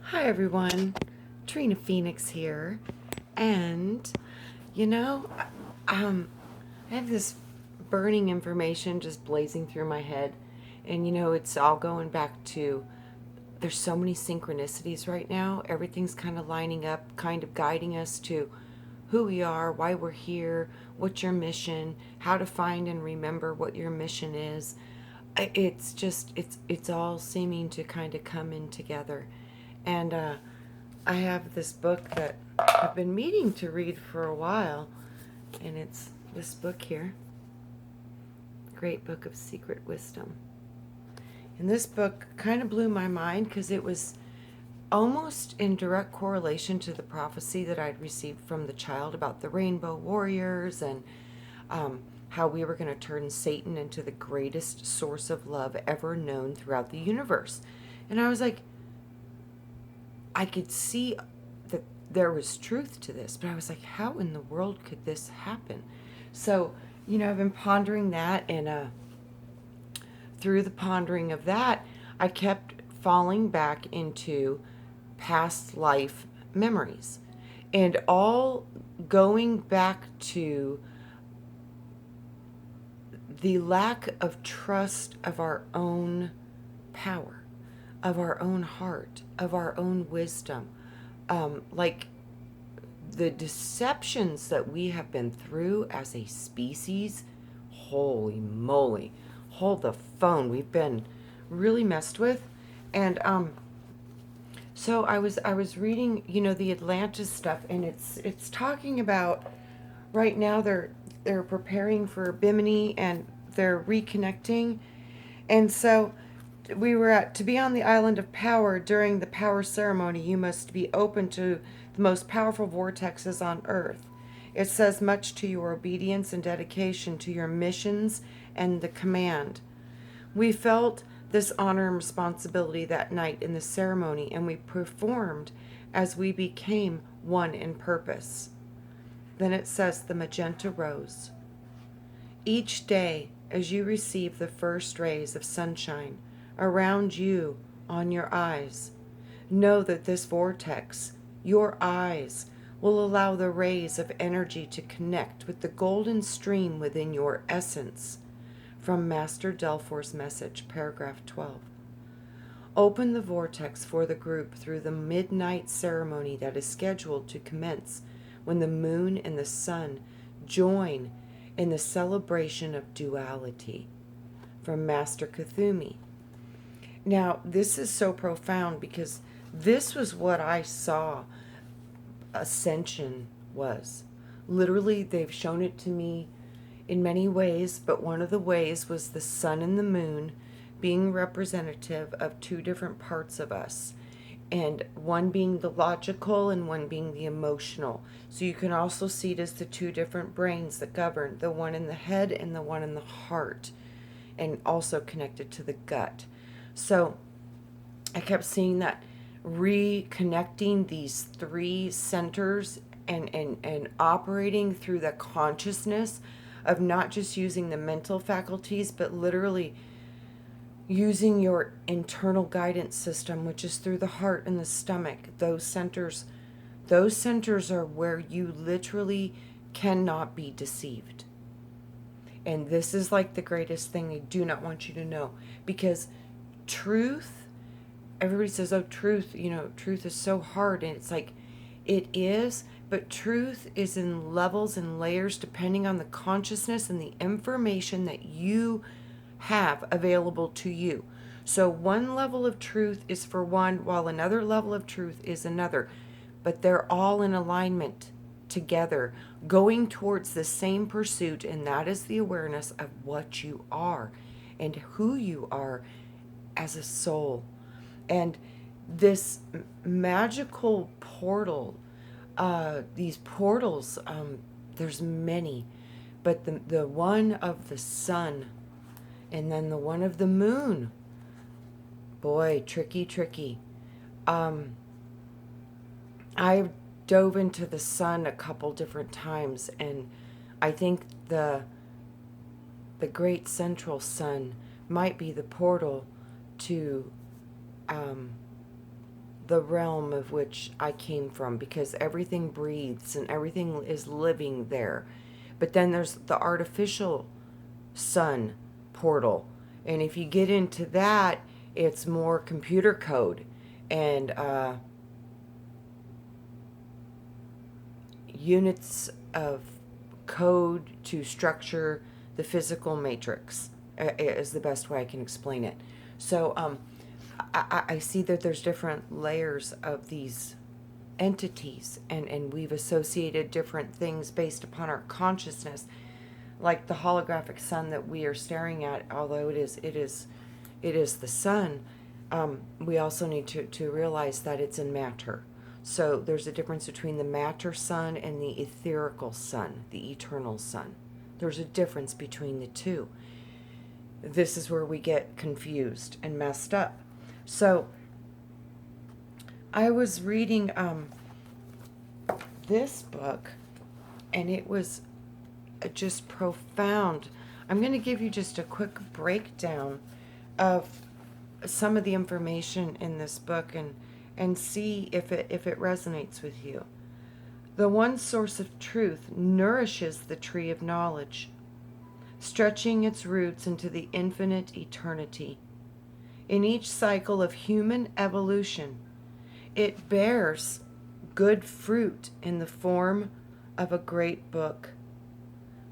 Hi everyone, Trina Phoenix here, and you know, um, I have this burning information just blazing through my head, and it's all going back to there's so many synchronicities right now. Everything's kind of lining up, kind of guiding us to who we are, why we're here, what's your mission, how to find and remember what your mission is. It's just it's all seeming to kind of come in together, and I have this book that I've been meaning to read for a while, and it's this book here, Great Book of Secret Wisdom. And this book kind of blew my mind because it was almost in direct correlation to the prophecy that I'd received from the child about the rainbow warriors and how we were going to turn Satan into the greatest source of love ever known throughout the universe. And I was like, I could see that there was truth to this, but I was like, how in the world could this happen? So, I've been pondering that, and through the pondering of that, I kept falling back into past life memories and all going back to the lack of trust of our own power, of our own heart, of our own wisdom. Like the deceptions that we have been through as a species, holy moly, hold the phone. We've been really messed with. And so I was reading, the Atlantis stuff, and it's talking about right now they're preparing for Bimini and they're reconnecting. And so we were at to be on the island of power during the power ceremony, you must be open to the most powerful vortexes on earth. It says much to your obedience and dedication to your missions and the command. We felt this honor and responsibility that night in the ceremony, and we performed as we became one in purpose. Then it says the magenta rose. Each day, as you receive the first rays of sunshine around you on your eyes, know that this vortex, your eyes, will allow the rays of energy to connect with the golden stream within your essence. From Master Delfor's message, paragraph 12. Open the vortex for the group through the midnight ceremony that is scheduled to commence when the moon and the sun join in the celebration of duality. From Master Kuthumi. Now, this is so profound because this was what I saw ascension was. Literally, they've shown it to me in many ways, but one of the ways was the sun and the moon being representative of two different parts of us, and one being the logical and one being the emotional. So you can also see it as the two different brains that govern, the one in the head and the one in the heart, and also connected to the gut. So I kept seeing that reconnecting these three centers and operating through the consciousness of not just using the mental faculties, but literally using your internal guidance system, which is through the heart and the stomach. Those centers are where you literally cannot be deceived. And this is like the greatest thing I do not want you to know, because truth, everybody says, oh, truth is so hard. And it's like, it is, but truth is in levels and layers depending on the consciousness and the information that you have available to you. So one level of truth is for one, while another level of truth is another. But they're all in alignment together, going towards the same pursuit, and that is the awareness of what you are and who you are as a soul. And this magical portal, these portals, there's many, but the one of the sun and then the one of the moon, boy, tricky. I dove into the sun a couple different times, and I think the great central sun might be the portal to the realm of which I came from, because everything breathes and everything is living there. But then there's the artificial sun portal. And if you get into that, it's more computer code and units of code to structure the physical matrix, is the best way I can explain it. So I see that there's different layers of these entities, and we've associated different things based upon our consciousness, like the holographic sun that we are staring at. Although it is the sun, we also need to realize that it's in matter. So there's a difference between the matter sun and the etherical sun, the eternal sun. There's a difference between the two. This is where we get confused and messed up. So I was reading this book, and it was just profound. I'm going to give you just a quick breakdown of some of the information in this book, and see if it resonates with you. The one source of truth nourishes the tree of knowledge, stretching its roots into the infinite eternity. In each cycle of human evolution, it bears good fruit in the form of a great book,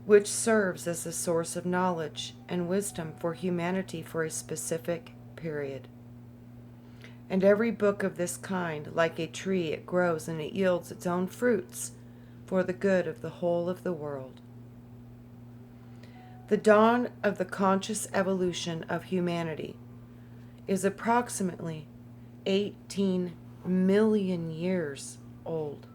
which serves as a source of knowledge and wisdom for humanity for a specific period. And every book of this kind, like a tree, it grows and it yields its own fruits for the good of the whole of the world. The dawn of the conscious evolution of humanity is approximately 18 million years old.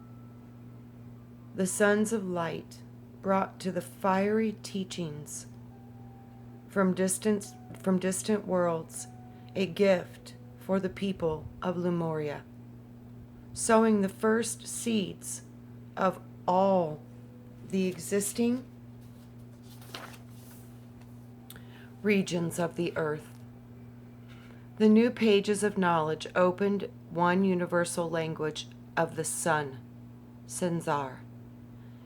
The sons of light brought to the fiery teachings from distant worlds a gift for the people of Lemuria, sowing the first seeds of all the existing regions of the earth. The new pages of knowledge opened one universal language of the sun, Senzar,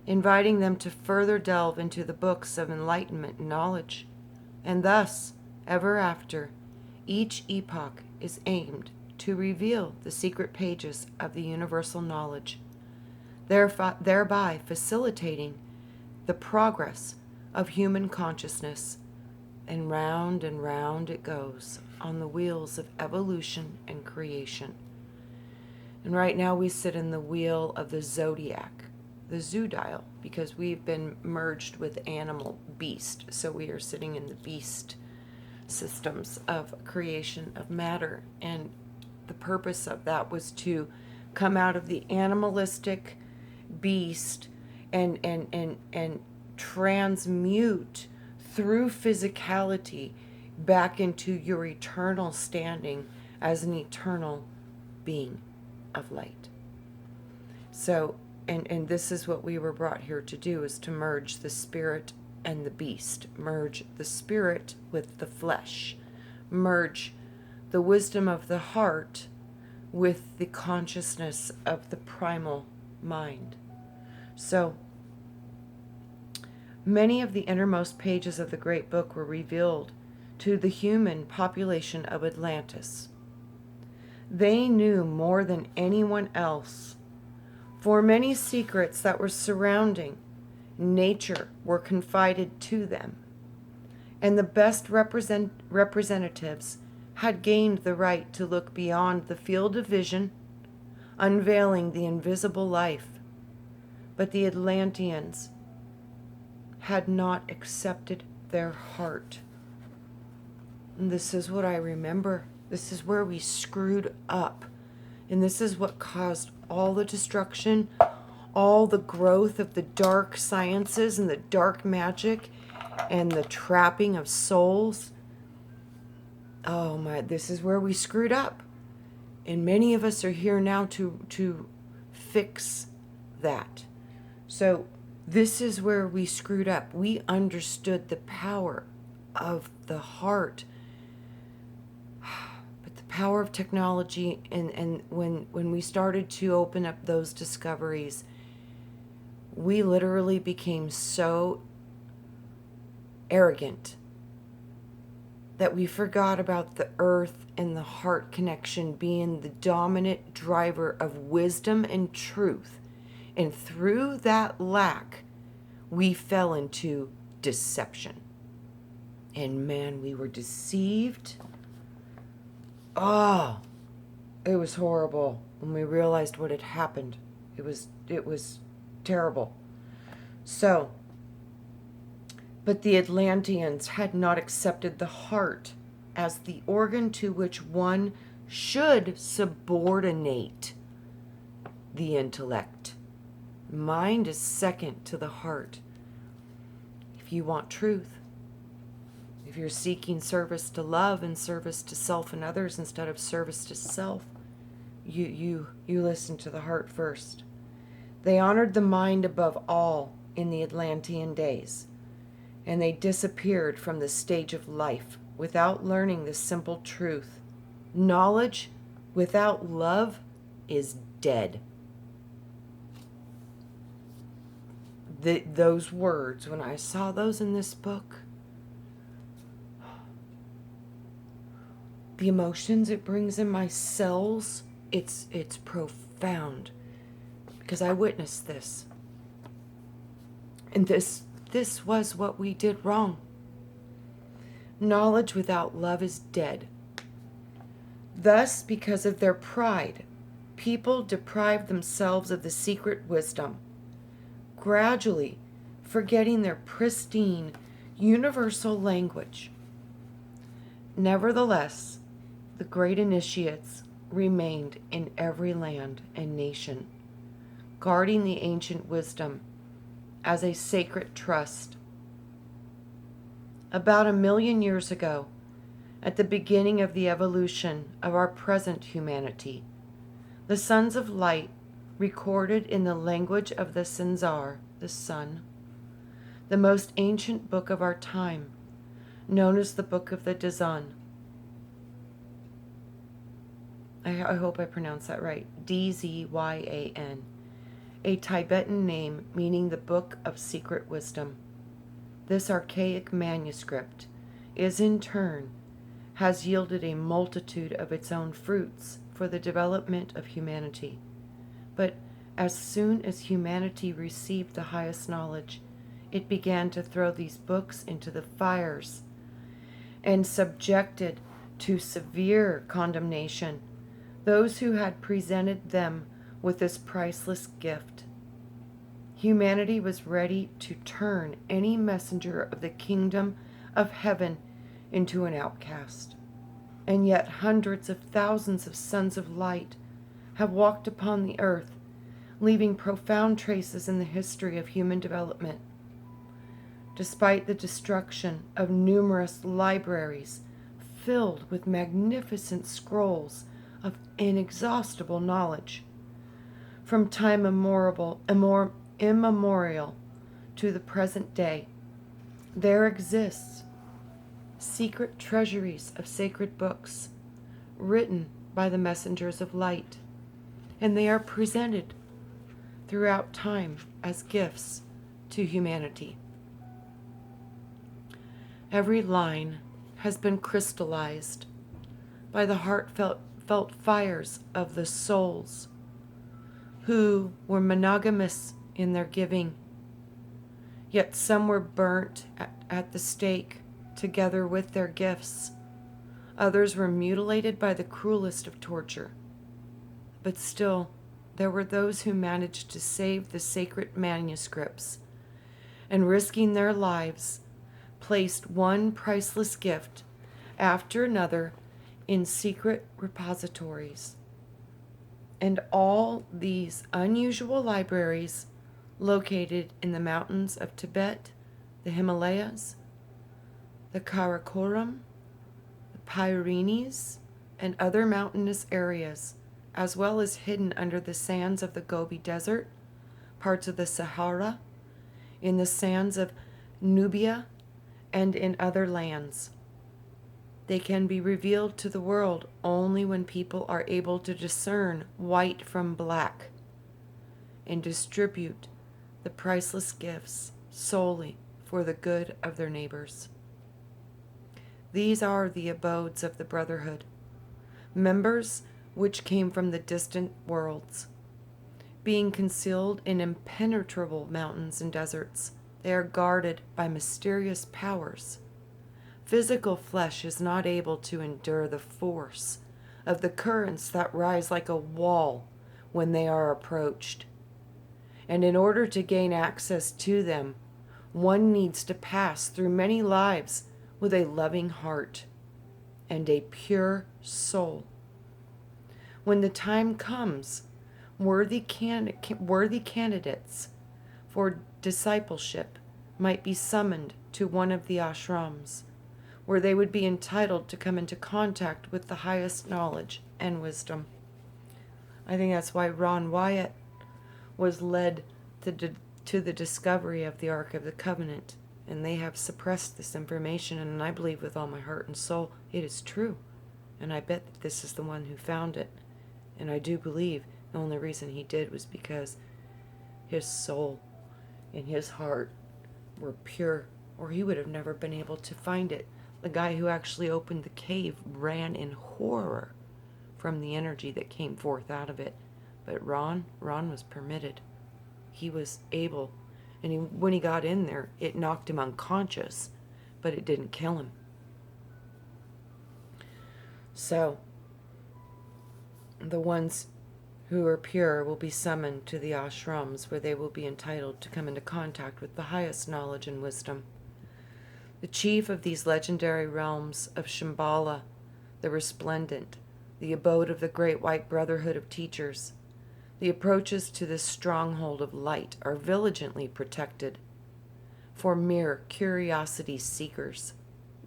inviting them to further delve into the books of enlightenment and knowledge. And thus, ever after, each epoch is aimed to reveal the secret pages of the universal knowledge, thereby facilitating the progress of human consciousness. And round it goes on the wheels of evolution and creation. And right now we sit in the wheel of the zodiac, the zoodial, because we've been merged with animal beast. So we are sitting in the beast systems of creation of matter. And the purpose of that was to come out of the animalistic beast and transmute through physicality back into your eternal standing as an eternal being of light. So, and this is what we were brought here to do, is to merge the spirit and the beast, merge the spirit with the flesh, merge the wisdom of the heart with the consciousness of the primal mind. So, many of the innermost pages of the great book were revealed to the human population of Atlantis. They knew more than anyone else, for many secrets that were surrounding nature were confided to them, and the best representatives had gained the right to look beyond the field of vision, unveiling the invisible life. But the Atlanteans had not accepted their heart. And this is what I remember. This is where we screwed up. And this is what caused all the destruction, all the growth of the dark sciences and the dark magic and the trapping of souls. Oh my, this is where we screwed up. And many of us are here now to fix that. So this is where we screwed up. We understood the power of the heart, but the power of technology, and when we started to open up those discoveries, we literally became so arrogant that we forgot about the earth and the heart connection being the dominant driver of wisdom and truth. And through that lack, we fell into deception. And man, we were deceived. Oh, it was horrible when we realized what had happened. It was terrible. So, but the Atlanteans had not accepted the heart as the organ to which one should subordinate the intellect. Mind is second to the heart. If you want truth, if you're seeking service to love and service to self and others instead of service to self, you listen to the heart first. They honored the mind above all in the Atlantean days, and they disappeared from the stage of life without learning the simple truth. Knowledge without love is dead. Those words, when I saw those in this book, the emotions it brings in my cells, it's profound, because I witnessed this. And this was what we did wrong. Knowledge without love is dead. Thus, because of their pride, people deprive themselves of the secret wisdom, gradually forgetting their pristine, universal language. Nevertheless, the great initiates remained in every land and nation, guarding the ancient wisdom as a sacred trust. About 1,000,000 years ago, at the beginning of the evolution of our present humanity, the sons of light recorded in the language of the Senzar, the sun, the most ancient book of our time, known as the Book of the Dazan. I hope I pronounced that right. Dzyan, a Tibetan name meaning the Book of Secret Wisdom. This archaic manuscript is in turn has yielded a multitude of its own fruits for the development of humanity. But as soon as humanity received the highest knowledge, it began to throw these books into the fires and subjected to severe condemnation those who had presented them with this priceless gift. Humanity was ready to turn any messenger of the kingdom of heaven into an outcast. And yet hundreds of thousands of sons of light have walked upon the earth, leaving profound traces in the history of human development. Despite the destruction of numerous libraries filled with magnificent scrolls of inexhaustible knowledge, from time immemorial to the present day, there exists secret treasuries of sacred books written by the messengers of light, and they are presented throughout time as gifts to humanity. Every line has been crystallized by the heartfelt fires of the souls who were monogamous in their giving, yet some were burnt at the stake together with their gifts. Others were mutilated by the cruelest of torture. But still, there were those who managed to save the sacred manuscripts, and risking their lives, placed one priceless gift after another in secret repositories. And all these unusual libraries, located in the mountains of Tibet, the Himalayas, the Karakoram, the Pyrenees, and other mountainous areas, as well as hidden under the sands of the Gobi Desert, parts of the Sahara, in the sands of Nubia, and in other lands. They can be revealed to the world only when people are able to discern white from black and distribute the priceless gifts solely for the good of their neighbors. These are the abodes of the Brotherhood, members which came from the distant worlds. Being concealed in impenetrable mountains and deserts, they are guarded by mysterious powers. Physical flesh is not able to endure the force of the currents that rise like a wall when they are approached. And in order to gain access to them, one needs to pass through many lives with a loving heart and a pure soul. When the time comes, worthy candidates for discipleship might be summoned to one of the ashrams, where they would be entitled to come into contact with the highest knowledge and wisdom. I think that's why Ron Wyatt was led to the discovery of the Ark of the Covenant, and they have suppressed this information, and I believe with all my heart and soul it is true, and I bet that this is the one who found it, and I do believe the only reason he did was because his soul and his heart were pure, or he would have never been able to find it. The guy who actually opened the cave ran in horror from the energy that came forth out of it. But Ron was permitted. He was able, and when he got in there, it knocked him unconscious, but it didn't kill him. So, the ones who are pure will be summoned to the ashrams, where they will be entitled to come into contact with the highest knowledge and wisdom. The chief of these legendary realms of Shambhala, the resplendent, the abode of the great white brotherhood of teachers, the approaches to this stronghold of light are vigilantly protected. For mere curiosity seekers,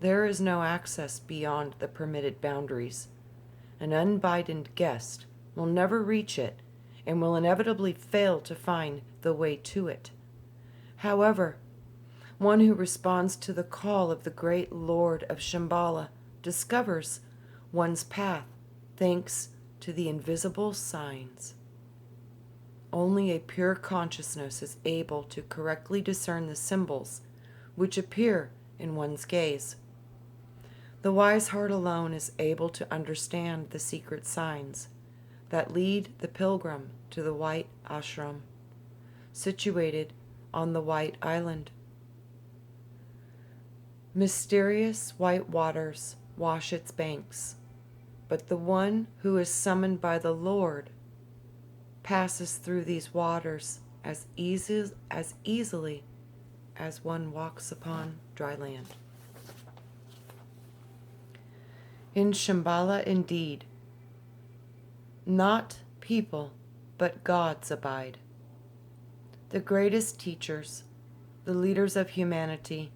there is no access beyond the permitted boundaries. An unbidden guest will never reach it and will inevitably fail to find the way to it. However, one who responds to the call of the great Lord of Shambhala discovers one's path thanks to the invisible signs. Only a pure consciousness is able to correctly discern the symbols which appear in one's gaze. The wise heart alone is able to understand the secret signs that lead the pilgrim to the white ashram, situated on the white island. Mysterious white waters wash its banks, but the one who is summoned by the Lord passes through these waters as easily as one walks upon dry land. In Shambhala indeed, not people, but gods abide. The greatest teachers, the leaders of humanity,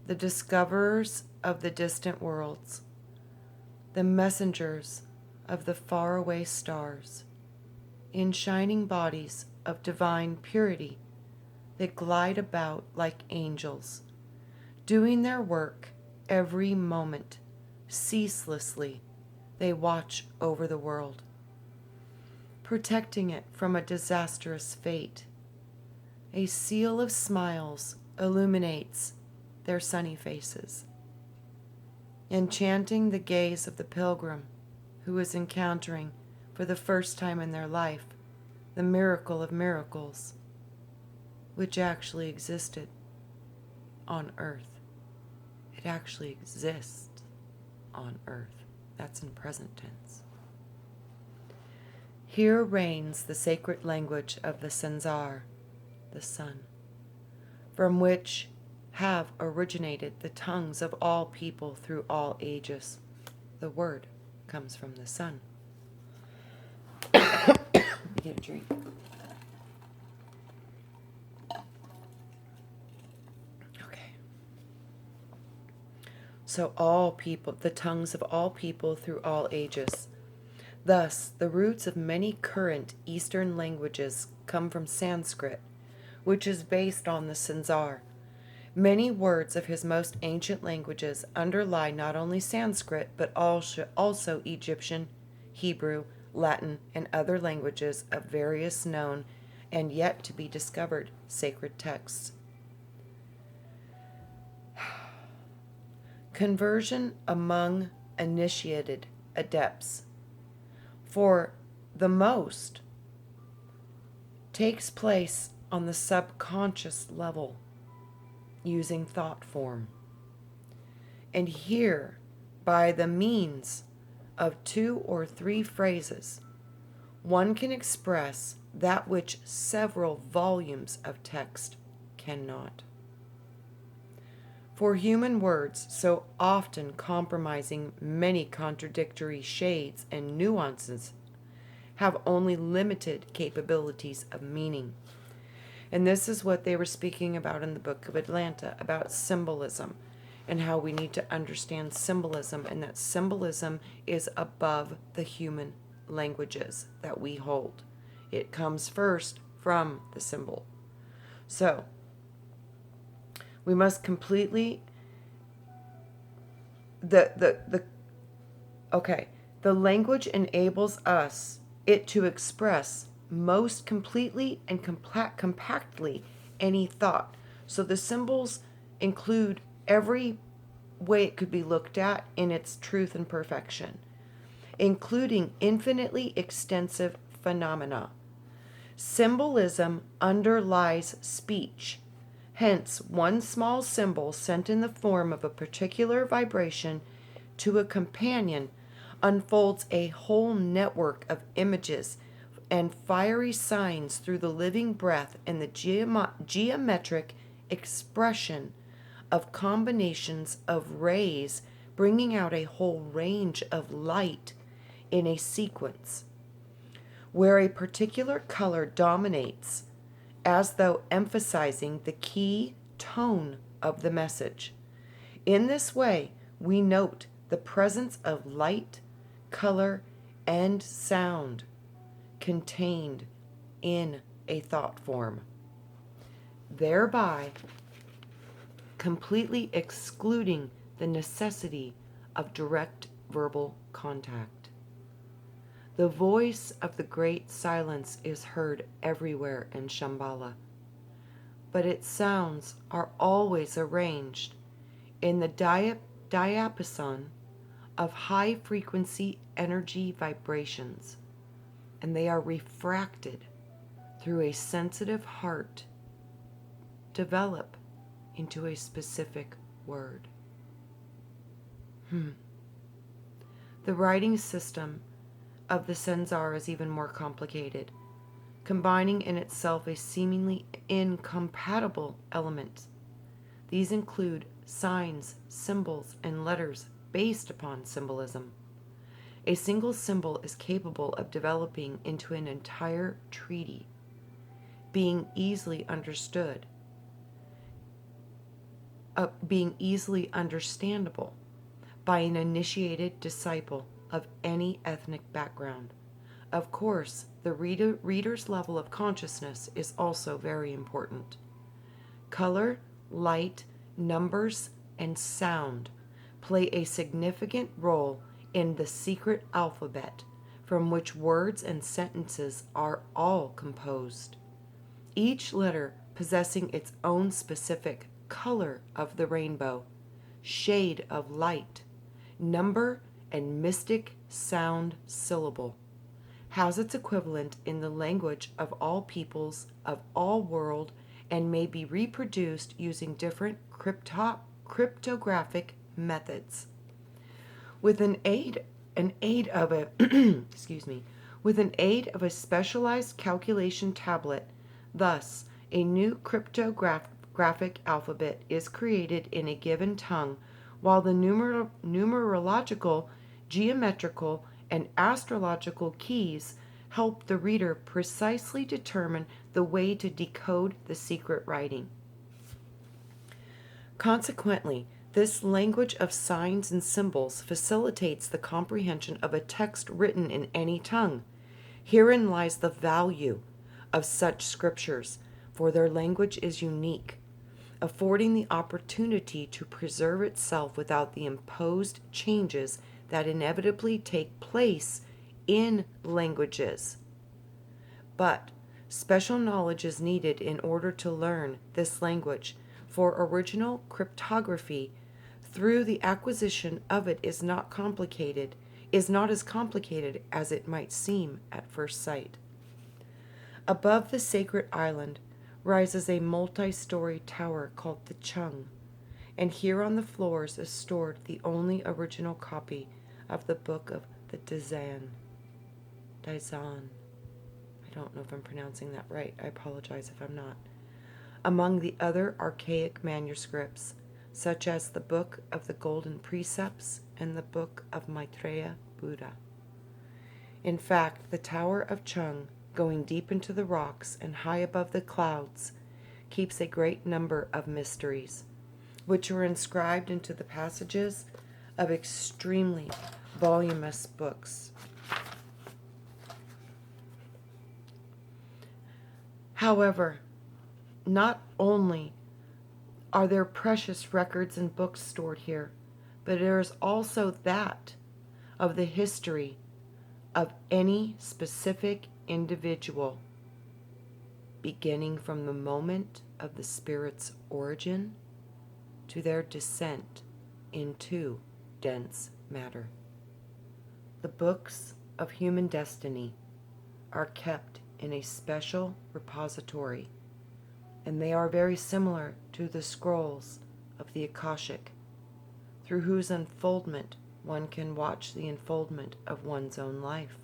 the discoverers of the distant worlds, the messengers of the faraway stars, in shining bodies of divine purity, they glide about like angels, doing their work every moment. Ceaselessly, they watch over the world, protecting it from a disastrous fate. A seal of smiles illuminates their sunny faces, enchanting the gaze of the pilgrim who is encountering for the first time in their life the miracle of miracles, which actually existed on earth. It actually exists on earth. That's in present tense. Here reigns the sacred language of the Sansar, the sun, from which have originated the tongues of all people through all ages. The word comes from the sun. Let me get a drink. So all people, the tongues of all people through all ages. Thus, the roots of many current Eastern languages come from Sanskrit, which is based on the Sansar, Many words of his most ancient languages underlie not only Sanskrit, but also Egyptian, Hebrew, Latin, and other languages of various known and yet to be discovered sacred texts. Conversion among initiated adepts, for the most, takes place on the subconscious level, using thought form. And here, by the means of 2 or 3 phrases, one can express that which several volumes of text cannot. For human words, so often compromising many contradictory shades and nuances, have only limited capabilities of meaning. And this is what they were speaking about in the book of Atlanta, about symbolism, and how we need to understand symbolism, and that symbolism is above the human languages that we hold. It comes first from the symbol. So, we must completely the language enables it to express most completely and compactly any thought. So the symbols include every way it could be looked at in its truth and perfection, including infinitely extensive phenomena. Symbolism underlies speech. Hence, one small symbol sent in the form of a particular vibration to a companion unfolds a whole network of images and fiery signs through the living breath and the geometric expression of combinations of rays, bringing out a whole range of light in a sequence, where a particular color dominates, as though emphasizing the key tone of the message. In this way, we note the presence of light, color, and sound contained in a thought form, thereby completely excluding the necessity of direct verbal contact. The voice of the great silence is heard everywhere in Shambhala, but its sounds are always arranged in the diapason of high-frequency energy vibrations, and they are refracted through a sensitive heart, develop into a specific word. The writing system of the Senzar is even more complicated, combining in itself a seemingly incompatible element. These include signs, symbols, and letters based upon symbolism. A single symbol is capable of developing into an entire treaty, being easily understandable by an initiated disciple of any ethnic background. Of course, the reader's level of consciousness is also very important. Color, light, numbers, and sound play a significant role in the secret alphabet from which words and sentences are all composed, each letter possessing its own specific color of the rainbow, shade of light, number, and mystic sound syllable, has its equivalent in the language of all peoples of all world, and may be reproduced using different cryptographic methods. With an aid of a with an aid of a specialized calculation tablet, thus a new cryptographic alphabet is created in a given tongue, while the numerological, geometrical, and astrological keys help the reader precisely determine the way to decode the secret writing. Consequently, this language of signs and symbols facilitates the comprehension of a text written in any tongue. Herein lies the value of such scriptures, for their language is unique, affording the opportunity to preserve itself without the imposed changes that inevitably take place in languages. But special knowledge is needed in order to learn this language, for original cryptography through the acquisition of it is not as complicated as it might seem at first sight. Above the sacred island rises a multi-story tower called the Chung, and here on the floors is stored the only original copy of the Book of the Dizan. I don't know if I'm pronouncing that right. I apologize if I'm not. Among the other archaic manuscripts, such as the Book of the Golden Precepts and the Book of Maitreya Buddha. In fact, the Tower of Chung, going deep into the rocks and high above the clouds, keeps a great number of mysteries, which are inscribed into the passages of extremely voluminous books. However, not only are there precious records and books stored here, but there is also that of the history of any specific individual, beginning from the moment of the spirit's origin to their descent into dense matter. The books of human destiny are kept in a special repository, and they are very similar to the scrolls of the Akashic, through whose unfoldment one can watch the unfoldment of one's own life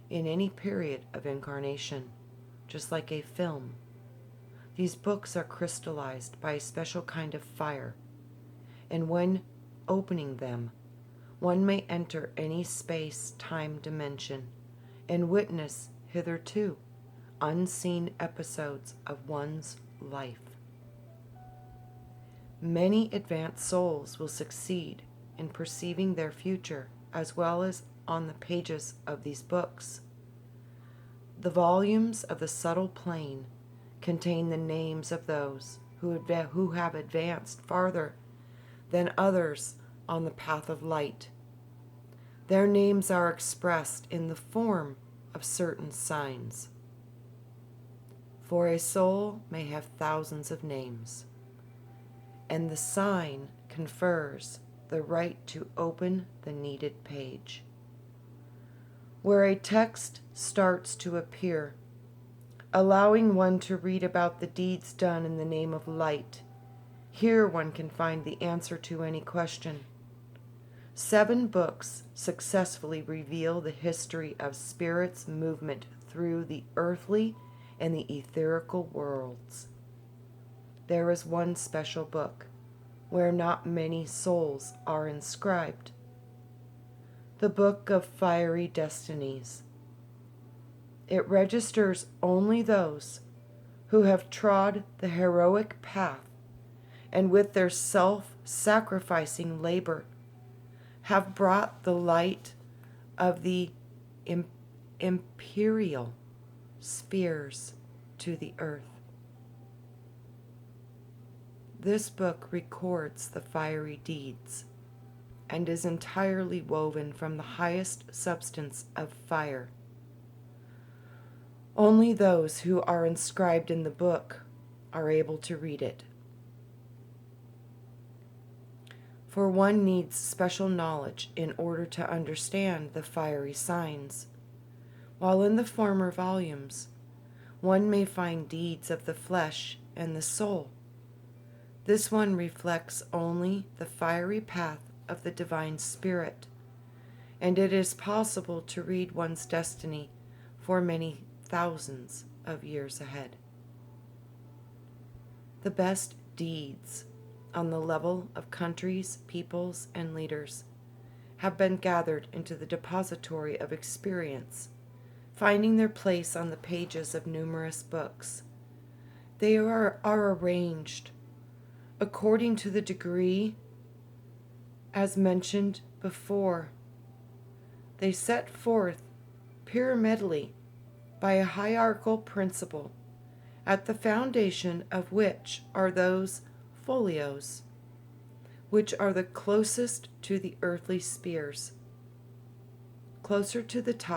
in any period of incarnation, just like a film. These books are crystallized by a special kind of fire, and when opening them, one may enter any space-time dimension and witness hitherto unseen episodes of one's life. Many advanced souls will succeed in perceiving their future as well as on the pages of these books. The volumes of the subtle plane contain the names of those who have advanced farther than others on the path of light. Their names are expressed in the form of certain signs. For a soul may have thousands of names, and the sign confers the right to open the needed page. Where a text starts to appear, allowing one to read about the deeds done in the name of light, here one can find the answer to any question. 7 books successfully reveal the history of spirit's movement through the earthly and the etherical worlds. There is one special book where not many souls are inscribed. The Book of Fiery Destinies. It registers only those who have trod the heroic path and with their self-sacrificing labor have brought the light of the imperial spheres to the earth. This book records the fiery deeds and is entirely woven from the highest substance of fire. Only those who are inscribed in the book are able to read it. For one needs special knowledge in order to understand the fiery signs, while in the former volumes, one may find deeds of the flesh and the soul. This one reflects only the fiery path of the divine spirit, and it is possible to read one's destiny for many thousands of years ahead. The best deeds on the level of countries, peoples, and leaders have been gathered into the depository of experience, finding their place on the pages of numerous books. They are arranged according to the degree, as mentioned before. They set forth pyramidally by a hierarchical principle at the foundation of which are those folios, which are the closest to the earthly spheres, closer to the top